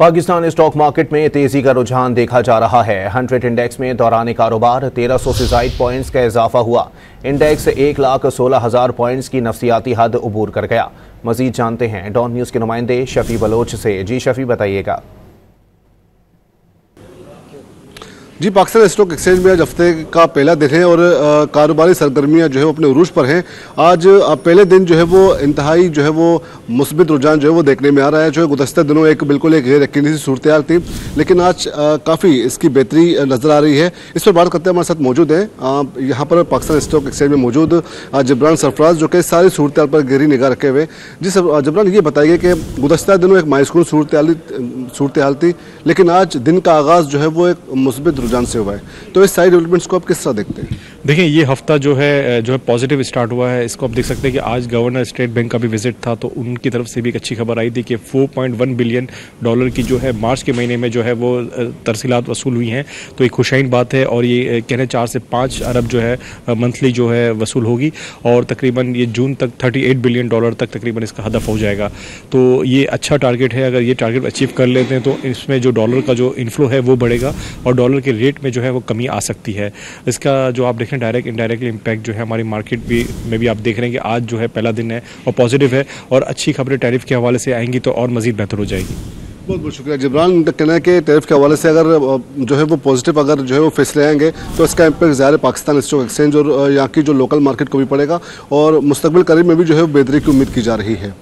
Pakistan stock market में तेजी का रुझान देखा जा रहा है। 100 इंडेक्स में दौरान कारोबार 1300 से ज़ायद पॉइंट्स का इजाफा हुआ। इंडेक्स 1,16,000 पॉइंट्स की नफ्सियाती हद उबूर कर गया। मजीद जानते हैं डॉन न्यूज़ के नुमाइंदे शफी बलोच से। जी शफी, बताइएगा। जी, पाकिस्तान स्टॉक एक्सचेंज में आज हफ्ते का पहला दिन है और कारोबारी सरगर्मियां जो है वो अपने उरूज पर हैं। आज पहले दिन जो है वो इंतहाई जो है वो मुस्बित रुझान जो है वो देखने में आ रहा है। जो है गुज़श्ता दिनों एक बिल्कुल एक गैर यकीनी सी सूरत हाल थी, लेकिन आज काफ़ी इसकी बेहतरी नज़र आ रही है। इस पर बात करते हैं, हमारे साथ मौजूद हैं यहाँ पर पाकिस्तान स्टॉक एक्सचेंज में मौजूद जबरान सरफराज, जो कि सारी सूरत हाल पर गहरी निगाह रखे हुए। जी जबरान, ये बताइए कि गुज़श्ता दिनों एक मायूस सूरत हाल थी, लेकिन आज दिन का आगाज़ जो है वो एक मुस्बित रुझान से हुआ है, तो इस सारी डेवलपमेंट्स को आप किस तरह देखते हैं? देखिए, ये हफ्ता जो है पॉजिटिव स्टार्ट हुआ है। इसको आप देख सकते हैं कि आज गवर्नर स्टेट बैंक का भी विजिट था, तो उनकी तरफ से भी एक अच्छी खबर आई थी कि 4.1 बिलियन डॉलर की जो है मार्च के महीने में जो है वो तरसीलात वसूल हुई हैं। तो एक खुशाइन बात है और ये कहने 4 से 5 अरब जो है मंथली जो है वसूल होगी और तकरीबन ये जून तक 38 बिलियन डॉलर तक तकरीबन इसका हदफ हो जाएगा। तो ये अच्छा टारगेट है। अगर ये टारगेट अचीव कर लेते हैं तो इसमें जो डॉलर का जो इन्फ्लो है वो बढ़ेगा और डॉलर के रेट में जो है वो कमी आ सकती है। इसका जो आप देखें डायरेक्ट इनडायरेक्टली इम्पैक्ट जो है हमारी मार्केट में भी आप देख रहे हैं कि आज जो है पहला दिन है और पॉजिटिव है और अच्छी खबरें टैरिफ के हवाले से आएंगी तो और मज़ीद बेहतर हो जाएगी। बहुत बहुत शुक्रिया जबरान। उनका कहना है कि टैरिफ के हवाले से अगर जो है वो पॉजिटिव अगर जो है वो फैसले आएंगे तो इसका इम्पैक्ट ज़ाहिर है पाकिस्तान स्टॉक एक्सचेंज और यहाँ की जो लोकल मार्केट को भी पड़ेगा और मुस्तकबिल करीब में भी जो है बेहतरी की उम्मीद की जा रही है।